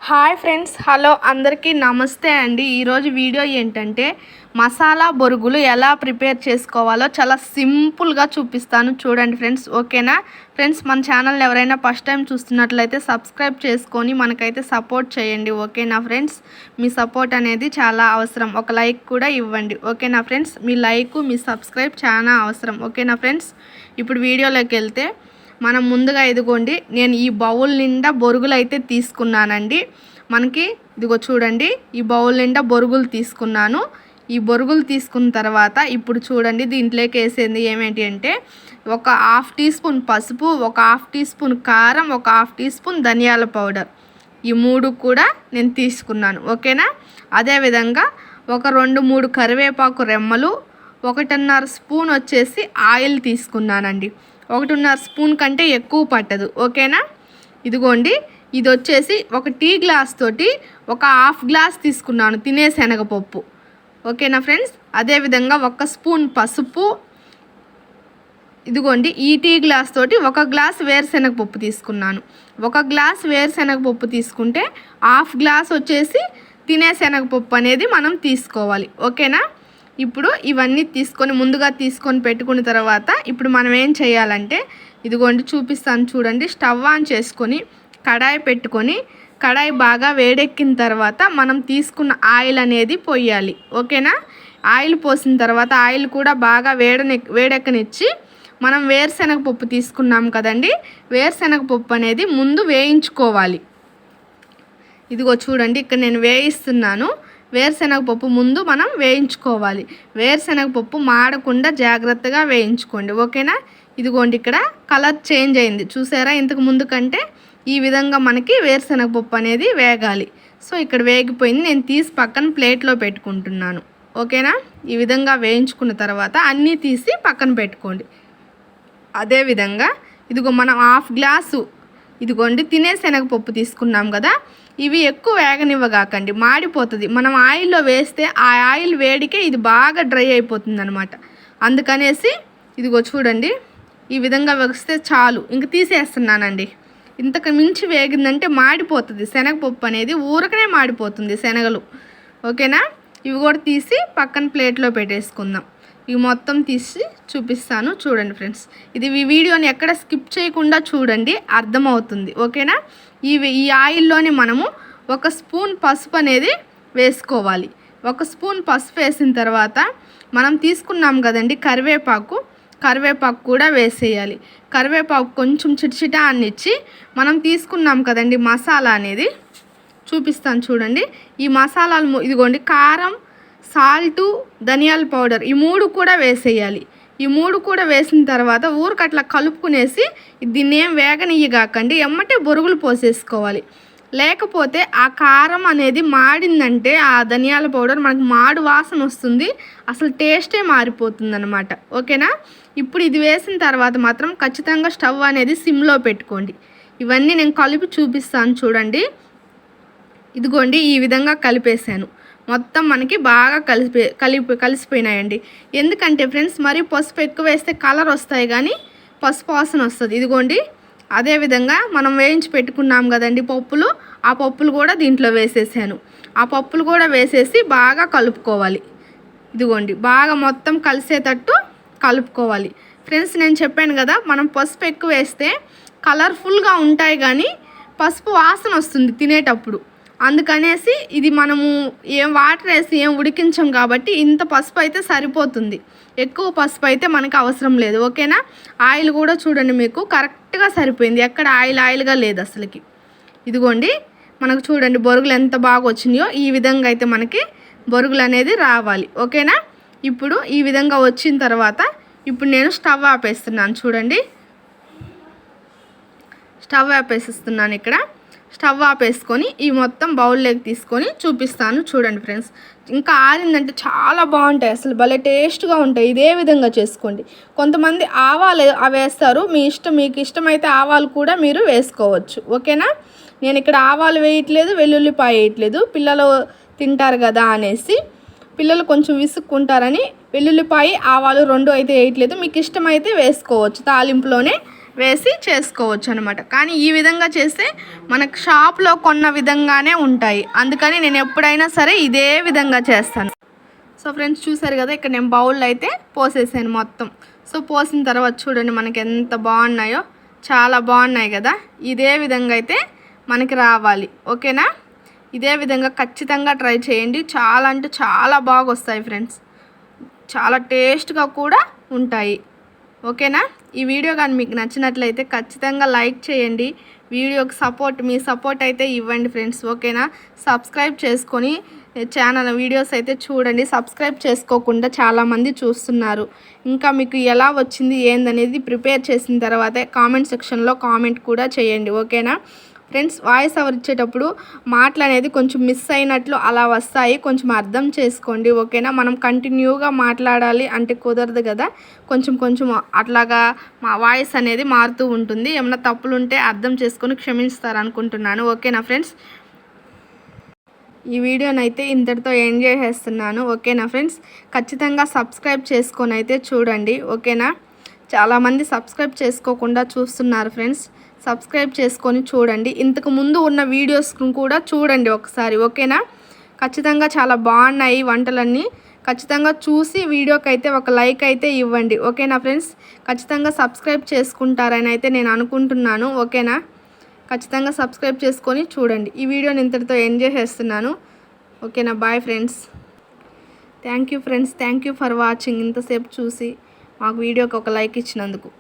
Hi friends, hello అందరికీ నమస్తే అండి. ఈరోజు వీడియో ఏంటంటే మసాలా బొరుగులు ఎలా ప్రిపేర్ చేసుకోవాలో చాలా సింపుల్గా చూపిస్తాను. చూడండి ఫ్రెండ్స్, ఓకేనా ఫ్రెండ్స్? మన ఛానల్ ఎవరైనా ఫస్ట్ టైం చూస్తున్నట్లయితే సబ్స్క్రైబ్ చేసుకొని మనకైతే సపోర్ట్ చేయండి, ఓకేనా ఫ్రెండ్స్? మీ సపోర్ట్ అనేది చాలా అవసరం. ఒక లైక్ కూడా ఇవ్వండి, ఓకేనా ఫ్రెండ్స్? మీ లైక్ మీ సబ్స్క్రైబ్ చాలా అవసరం, ఓకేనా ఫ్రెండ్స్? ఇప్పుడు వీడియోలోకి వెళ్తే మనం ముందుగా ఇదిగోండి, నేను ఈ బౌల్ నిండా బొరుగులు అయితే తీసుకున్నానండి. మనకి ఇదిగో చూడండి, ఈ బౌల్ నిండా బొరుగులు తీసుకున్నాను. ఈ బొరుగులు తీసుకున్న తర్వాత ఇప్పుడు చూడండి, దీంట్లోకి వేసేది ఏమేంటి అంటే ఒక 1/2 టీ స్పూన్ పసుపు, ఒక 1/2 టీ స్పూన్ కారం, ఒక 1/2 టీ స్పూన్ ధనియాల పౌడర్. ఈ 3 కూడా నేను తీసుకున్నాను, ఓకేనా? అదేవిధంగా ఒక 2-3 కరివేపాకు రెమ్మలు, 1.5 స్పూన్ వచ్చేసి ఆయిల్ తీసుకున్నానండి. 1.5 స్పూన్ కంటే ఎక్కువ పట్టదు, ఓకేనా? ఇదిగోండి, ఇది వచ్చేసి ఒక టీ గ్లాస్ తోటి ఒక 1/2 గ్లాస్ తీసుకున్నాను తినే శనగపప్పు, ఓకేనా ఫ్రెండ్స్? అదేవిధంగా 1 స్పూన్ పసుపు. ఇదిగోండి, ఈ టీ గ్లాస్ తోటి 1 గ్లాస్ వేరుశనగపప్పు తీసుకున్నాను. 1 గ్లాస్ వేరుశనగపప్పు తీసుకుంటే 1/2 గ్లాస్ వచ్చేసి తినే శనగపప్పు అనేది మనం తీసుకోవాలి, ఓకేనా? ఇప్పుడు ఇవన్నీ ముందుగా తీసుకొని పెట్టుకున్న తర్వాత ఇప్పుడు మనం ఏం చేయాలంటే ఇదిగోండి చూపిస్తాను చూడండి. స్టవ్ ఆన్ చేసుకొని కడాయి పెట్టుకొని, కడాయి బాగా వేడెక్కిన తర్వాత మనం తీసుకున్న ఆయిల్ అనేది పోయాలి, ఓకేనా? ఆయిల్ పోసిన తర్వాత ఆయిల్ కూడా బాగా వేడెక్కనిచ్చి మనం వేరుశనగపప్పు తీసుకున్నాం కదండి, వేరుశనగపప్పు అనేది ముందు వేయించుకోవాలి. ఇదిగో చూడండి, ఇక్కడ నేను వేయిస్తున్నాను. వేరుశనగపప్పు ముందు మనం వేయించుకోవాలి. వేరుశనగపప్పు మాడకుండా జాగ్రత్తగా వేయించుకోండి, ఓకేనా? ఇదిగోండి, ఇక్కడ కలర్ చేంజ్ అయింది చూసారా? ఇంతకు ముందు కంటే ఈ విధంగా మనకి వేరుశనగపప్పు అనేది వేగాలి. సో ఇక్కడ వేగిపోయింది, నేను తీసి పక్కన ప్లేట్లో పెట్టుకుంటున్నాను, ఓకేనా? ఈ విధంగా వేయించుకున్న తర్వాత అన్నీ తీసి పక్కన పెట్టుకోండి. అదేవిధంగా ఇదిగో మనం 1/2 గ్లాసు ఇదిగోండి తినే శనగపప్పు తీసుకున్నాం కదా, ఇవి ఎక్కువ వేగనివ్వగాకండి, మాడిపోతుంది. మనం ఆయిల్లో వేస్తే ఆ ఆయిల్ వేడికే ఇది బాగా డ్రై అయిపోతుంది అనమాట. అందుకనేసి ఇదిగో చూడండి, ఈ విధంగా వేస్తే చాలు, ఇంక తీసేస్తున్నానండి. ఇంతకు మించి వేగిందంటే మాడిపోతుంది శనగపప్పు అనేది, ఊరకనే మాడిపోతుంది శనగలు, ఓకేనా? ఇవి కూడా తీసి పక్కన ప్లేట్లో పెట్టేసుకుందాం. ఇవి మొత్తం తీసి చూపిస్తాను చూడండి ఫ్రెండ్స్. ఈ వీడియోని ఎక్కడ స్కిప్ చేయకుండా చూడండి, అర్థమవుతుంది, ఓకేనా? ఈ ఆయిల్లోనే మనము 1 స్పూన్ పసుపు అనేది వేసుకోవాలి. 1 స్పూన్ పసుపు వేసిన తర్వాత మనం తీసుకున్నాం కదండి కరివేపాకు కూడా వేసేయాలి. కరివేపాకు కొంచెం చిటచిట అన్నిచ్చి మనం తీసుకున్నాం కదండి మసాలా అనేది చూపిస్తాను చూడండి. ఈ మసాలాలు ఇదిగోండి, కారం, సాల్టు, ధనియాల పౌడర్, ఈ 3 కూడా వేసేయాలి. ఈ 3 కూడా వేసిన తర్వాత ఊరికట్లా కలుపుకునేసి దీన్ని ఏం వేగనియ్యగాకండి, ఎమ్మటే బొరుగులు పోసేసుకోవాలి. లేకపోతే ఆ కారం అనేది మాడిందంటే ఆ ధనియాల పౌడర్ మనకు మాడు వాసన వస్తుంది, అసలు టేస్టే మారిపోతుంది అనమాట, ఓకేనా? ఇప్పుడు ఇది వేసిన తర్వాత మాత్రం ఖచ్చితంగా స్టవ్ అనేది సిమ్లో పెట్టుకోండి. ఇవన్నీ నేను కలిపి చూపిస్తాను చూడండి. ఇదిగోండి, ఈ విధంగా కలిపేసాను. మొత్తం మనకి బాగా కలిసిపోయినాయండి. ఎందుకంటే ఫ్రెండ్స్, మరి పసుపు ఎక్కువ వేస్తే కలర్ వస్తాయి కానీ పసుపు వాసన వస్తుంది. ఇదిగోండి, అదేవిధంగా మనం వేయించి పెట్టుకున్నాం కదండి పప్పులు, ఆ పప్పులు కూడా దీంట్లో వేసేసాను. ఆ పప్పులు కూడా వేసేసి బాగా కలుపుకోవాలి. ఇదిగోండి, బాగా మొత్తం కలిసేటట్టు కలుపుకోవాలి. ఫ్రెండ్స్, నేను చెప్పాను కదా, మనం పసుపు ఎక్కువ వేస్తే కలర్ఫుల్గా ఉంటాయి కానీ పసుపు వాసన వస్తుంది తినేటప్పుడు. అందుకనేసి ఇది మనము ఏం వాటర్ వేసి ఏం ఉడికించాం కాబట్టి ఇంత పసుపు అయితే సరిపోతుంది. ఎక్కువ పసుపు అయితే మనకు అవసరం లేదు, ఓకేనా? ఆయిల్ కూడా చూడండి, మీకు కరెక్ట్గా సరిపోయింది, ఎక్కడ ఆయిల్గా లేదు అసలుకి. ఇదిగోండి, మనకు చూడండి బొరుగులు ఎంత బాగా వచ్చినాయో. ఈ విధంగా అయితే మనకి బొరుగులు అనేది రావాలి, ఓకేనా? ఇప్పుడు ఈ విధంగా వచ్చిన తర్వాత ఇప్పుడు నేను స్టవ్ ఆపేస్తున్నాను చూడండి. స్టవ్ ఆపేసిస్తున్నాను ఇక్కడ. స్టవ్ ఆపేసుకొని ఈ మొత్తం బౌల్లోకి తీసుకొని చూపిస్తాను చూడండి ఫ్రెండ్స్. ఇంకా ఆరిందంటే చాలా బాగుంటాయి, అసలు భలే టేస్ట్గా ఉంటాయి. ఇదే విధంగా చేసుకోండి. కొంతమంది ఆవాలు అవి వేస్తారు, మీ ఇష్టం, మీకు ఇష్టమైతే ఆవాలు కూడా మీరు వేసుకోవచ్చు, ఓకేనా? నేను ఇక్కడ ఆవాలు వేయట్లేదు, వెల్లుల్లిపాయ వేయట్లేదు, పిల్లలు తింటారు కదా అనేసి, పిల్లలు కొంచెం విసుక్కుంటారని వెల్లుల్లిపాయ ఆవాలు 2 అయితే వేయట్లేదు. మీకు ఇష్టమైతే వేసుకోవచ్చు, తాలింపులోనే వేసి చేసుకోవచ్చు అనమాట. కానీ ఈ విధంగా చేస్తే మనకు షాప్లో కొన్న విధంగానే ఉంటాయి. అందుకని నేను ఎప్పుడైనా సరే ఇదే విధంగా చేస్తాను. సో ఫ్రెండ్స్ చూసారు కదా, ఇక్కడ నేను బౌల్లో అయితే పోసేసాను మొత్తం. సో పోసిన తర్వాత చూడండి మనకి ఎంత బాగున్నాయో, చాలా బాగున్నాయి కదా. ఇదే విధంగా అయితే మనకి రావాలి. ఓకేనా? ఇదే విధంగా ఖచ్చితంగా ట్రై చేయండి. చాలా అంటే చాలా బాగా వస్తాయి ఫ్రెండ్స్, చాలా టేస్ట్గా కూడా ఉంటాయి. ఓకేనా? ఈ వీడియో కానీ మీకు నచ్చినట్లయితే ఖచ్చితంగా లైక్ చేయండి. వీడియోకి మీ సపోర్ట్ అయితే ఇవ్వండి ఫ్రెండ్స్. ఓకేనా? సబ్స్క్రైబ్ చేసుకొని ఛానల్ వీడియోస్ అయితే చూడండి. సబ్స్క్రైబ్ చేసుకోకుండా చాలామంది చూస్తున్నారు. ఇంకా మీకు ఎలా వచ్చింది ఏందనేది ప్రిపేర్ చేసిన తర్వాతే కామెంట్ సెక్షన్లో కామెంట్ కూడా చేయండి. ఓకేనా ఫ్రెండ్స్? వాయిస్ ఓవర్ ఇచ్చేటప్పుడు మాటలు అనేది కొంచెం మిస్ అయినట్లు అలా వస్తాయి, కొంచెం అర్థం చేసుకోండి. ఓకేనా? మనం కంటిన్యూగా మాట్లాడాలి అంటే కుదరదు కదా, కొంచెం అట్లాగా మా వాయిస్ అనేది మారుతూ ఉంటుంది. ఏమైనా తప్పులు ఉంటే అర్థం చేసుకొని క్షమిస్తారనుకుంటున్నాను. ఓకేనా ఫ్రెండ్స్? ఈ వీడియోనైతే ఇంతటితో ఎంజాయ్ చేస్తున్నాను. ఓకేనా ఫ్రెండ్స్? ఖచ్చితంగా సబ్స్క్రైబ్ చేసుకొని అయితే చూడండి. ఓకేనా? చాలామంది సబ్స్క్రైబ్ చేసుకోకుండా చూస్తున్నారు ఫ్రెండ్స్. సబ్స్క్రైబ్ చేసుకొని చూడండి. ఇంతకు ముందు ఉన్న వీడియోస్ కూడా చూడండి ఒకసారి. ఓకేనా? ఖచ్చితంగా చాలా బాగున్నాయి వంటలన్నీ. ఖచ్చితంగా చూసి వీడియోకి అయితే ఒక లైక్ అయితే ఇవ్వండి. ఓకేనా ఫ్రెండ్స్? ఖచ్చితంగా సబ్స్క్రైబ్ చేసుకుంటారని అయితే నేను అనుకుంటున్నాను. ఓకేనా? ఖచ్చితంగా సబ్స్క్రైబ్ చేసుకొని చూడండి. ఈ వీడియోని ఇంతటితో ఎంజాయ్ చేస్తున్నాను. ఓకేనా? Bye friends. Thank you friends, thank you for watching. ఇంతసేపు చూసి మాకు వీడియోకి ఒక లైక్ ఇచ్చినందుకు.